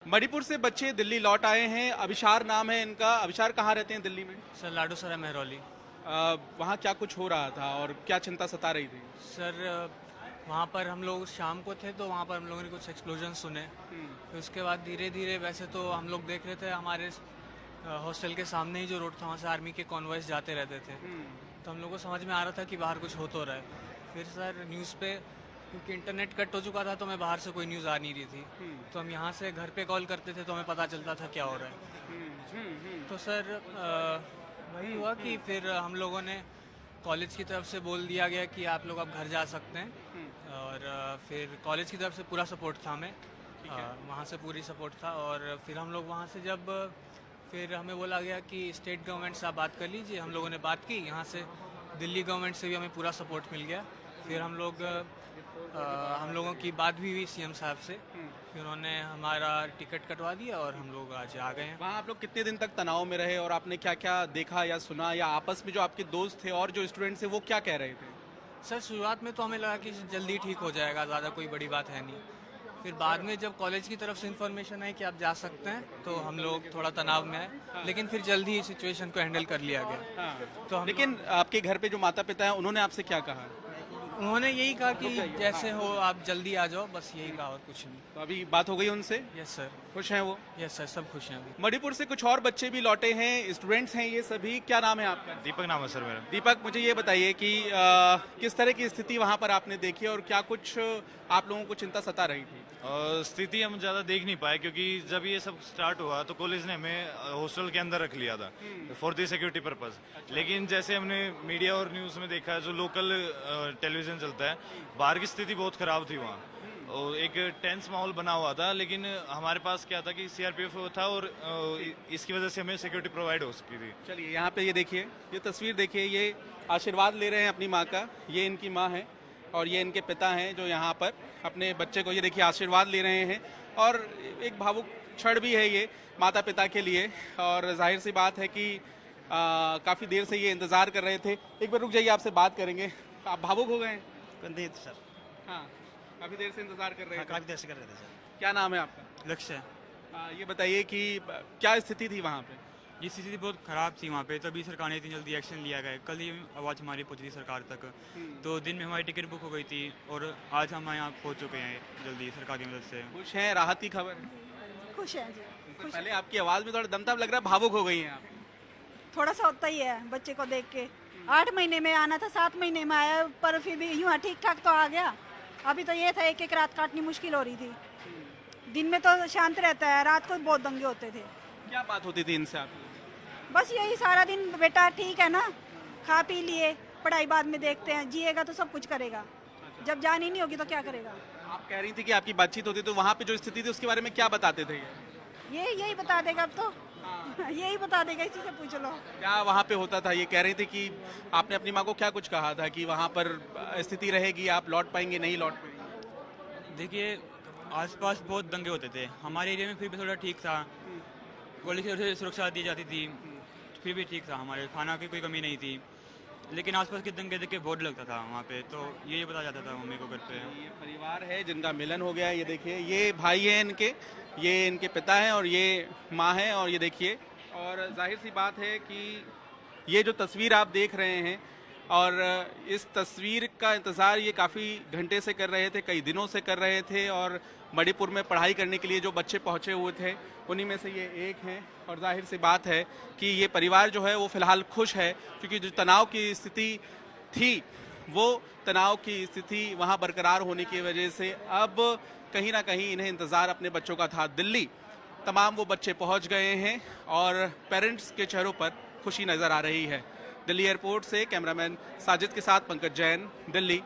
मणिपुर से बच्चे दिल्ली लौट आए हैं। अभिशार नाम है इनका। अभिशार कहाँ रहते हैं दिल्ली में? सर लाडू सराय महरौली। वहाँ क्या कुछ हो रहा था और क्या चिंता सता रही थी? सर वहाँ पर हम लोग शाम को थे तो वहाँ पर हम लोगों ने कुछ एक्सप्लोजन सुने। फिर उसके बाद धीरे धीरे वैसे तो हम लोग देख रहे थे हमारे हॉस्टल के सामने ही जो रोड था वहाँ से आर्मी के कॉन्वॉयस जाते रहते थे। तो हम लोग को समझ में आ रहा था कि बाहर कुछ हो तो रहा है। फिर सर न्यूज़ पे क्योंकि इंटरनेट कट हो चुका था तो हमें बाहर से कोई न्यूज़ आ नहीं रही थी, तो हम यहाँ से घर पे कॉल करते थे तो हमें पता चलता था क्या हो रहा है। तो सर वही हुआ कि फिर हम लोगों ने कॉलेज की तरफ से बोल दिया गया कि आप लोग अब घर जा सकते हैं। और फिर कॉलेज की तरफ से पूरा सपोर्ट था हमें, वहाँ से पूरी सपोर्ट था। और फिर हम लोग वहाँ से जब फिर हमें बोला गया कि स्टेट गवर्नमेंट से आप बात कर लीजिए, हम लोगों ने बात की। यहाँ से दिल्ली गवर्नमेंट से भी हमें पूरा सपोर्ट मिल गया। फिर हम लोगों की बात भी हुई सीएम साहब से, फिर उन्होंने हमारा टिकट कटवा दिया और हम लोग आज आ गए हैं। वहाँ आप लोग कितने दिन तक तनाव में रहे और आपने क्या क्या देखा या सुना, या आपस में जो आपके दोस्त थे और जो स्टूडेंट्स थे वो क्या कह रहे थे? सर शुरुआत में तो हमें लगा कि जल्दी ठीक हो जाएगा, ज़्यादा कोई बड़ी बात है नहीं। फिर बाद में जब कॉलेज की तरफ से इन्फॉर्मेशन आई कि आप जा सकते हैं तो हम लोग थोड़ा तनाव में आए, लेकिन फिर जल्दी ही सिचुएशन को हैंडल कर लिया गया। तो लेकिन आपके घर पे जो माता पिता हैं उन्होंने आपसे क्या कहा? उन्होंने यही कहा कि जैसे हो आप जल्दी आ जाओ, बस यही कहा और कुछ नहीं। तो अभी बात हो गई उनसे? Yes sir. खुश हैं वो? यस सर, सब खुश हैं अभी। मणिपुर से कुछ और बच्चे भी लौटे हैं, स्टूडेंट्स हैं ये सभी। क्या नाम है आपका? दीपक नाम है सर मेरा। दीपक, मुझे ये बताइए कि किस तरह की स्थिति वहाँ पर आपने देखी और क्या कुछ आप लोगों को चिंता सता रही थी? स्थिति हम ज़्यादा देख नहीं पाए क्योंकि जब ये सब स्टार्ट हुआ तो कॉलेज ने हमें हॉस्टल के अंदर रख लिया था फॉर द सिक्योरिटी पर्पस। लेकिन जैसे हमने मीडिया और न्यूज़ में देखा, जो लोकल टेलीविजन चलता है, बाहर की स्थिति बहुत ख़राब थी वहाँ और एक टेंस माहौल बना हुआ था। लेकिन हमारे पास क्या था कि सीआरपीएफ था और इसकी वजह से हमें सिक्योरिटी प्रोवाइड हो सकी थी। चलिए यहाँ पे ये देखिए, ये तस्वीर देखिए, ये आशीर्वाद ले रहे हैं अपनी माँ का। ये इनकी माँ है और ये इनके पिता हैं जो यहाँ पर अपने बच्चे को, ये देखिए, आशीर्वाद ले रहे हैं। और एक भावुक क्षण भी है ये माता पिता के लिए। और जाहिर सी बात है कि काफ़ी देर से ये इंतज़ार कर रहे थे। एक बार रुक जाइए, आपसे बात करेंगे। आप भावुक हो गए हैं? नहीं सर। हाँ, काफ़ी देर से इंतज़ार कर रहे थे। काफ़ी देर से कर रहे थे सर। क्या नाम है आपका? लक्ष्य। ये बताइए कि क्या स्थिति थी वहाँ पे? ये स्थिति बहुत ख़राब थी वहाँ पे, तभी सरकार ने इतनी जल्दी एक्शन लिया गया। कल ही आवाज़ हमारी पहुँची थी सरकार तक, तो दिन में हमारी टिकट बुक हो गई थी और आज हम यहाँ पहुँच चुके हैं जल्दी सरकार की मदद से। खुश हैं? राहत की खबर है? खुश है जी। तो पहले आपकी आवाज़ में थोड़ा दमदम लग रहा है, भावुक हो गई हैं आप। थोड़ा सा होता ही है बच्चे को देख के। 8 महीने में आना था, 7 महीने में आया, पर फिर भी यूँ ठीक ठाक तो आ गया। अभी तो ये था एक एक रात काटनी मुश्किल हो रही थी। दिन में तो शांत रहता है, रात को बहुत दंगे होते थे। क्या बात होती थी इनसे आपकी? बस यही सारा दिन, बेटा ठीक है ना, खा पी लिए, पढ़ाई बाद में देखते हैं, जिएगा तो सब कुछ करेगा, जब जान ही नहीं होगी तो क्या करेगा। आप कह रही थी कि आपकी बातचीत होती तो वहाँ पे जो स्थिति थी उसके बारे में क्या बताते थे? यही बता देगा अब तो। यही बता देगा, इसी से पूछ लो। क्या वहाँ पे होता था? ये कह रही थी कि आपने अपनी माँ को क्या कुछ कहा था कि वहाँ पर स्थिति रहेगी, आप लौट पाएंगे, नहीं लौट पाएंगे? देखिए आसपास बहुत दंगे होते थे, हमारे एरिया में फिर भी थोड़ा ठीक था। पुलिस की तरफ से सुरक्षा दी जाती थी, फिर भी ठीक था, हमारे खाना की कोई कमी नहीं थी। लेकिन आसपास के दंगे देख के बोर्ड लगता था वहाँ पे, तो ये बताया जाता था मम्मी को घर पे। ये परिवार है जिनका मिलन हो गया है। ये देखिए, ये भाई हैं इनके, ये इनके पिता हैं और ये माँ है। और ये देखिए, और जाहिर सी बात है कि ये जो तस्वीर आप देख रहे हैं, और इस तस्वीर का इंतज़ार ये काफ़ी घंटे से कर रहे थे, कई दिनों से कर रहे थे। और मणिपुर में पढ़ाई करने के लिए जो बच्चे पहुँचे हुए थे उन्हीं में से ये एक हैं। और जाहिर सी बात है कि ये परिवार जो है वो फ़िलहाल खुश है, क्योंकि जो तनाव की स्थिति थी वो तनाव की स्थिति वहाँ बरकरार होने की वजह से अब कहीं ना कहीं इन्हें इंतज़ार अपने बच्चों का था। दिल्ली तमाम वो बच्चे पहुँच गए हैं और पेरेंट्स के चेहरों पर खुशी नज़र आ रही है। दिल्ली एयरपोर्ट से कैमरामैन साजिद के साथ पंकज जैन, दिल्ली।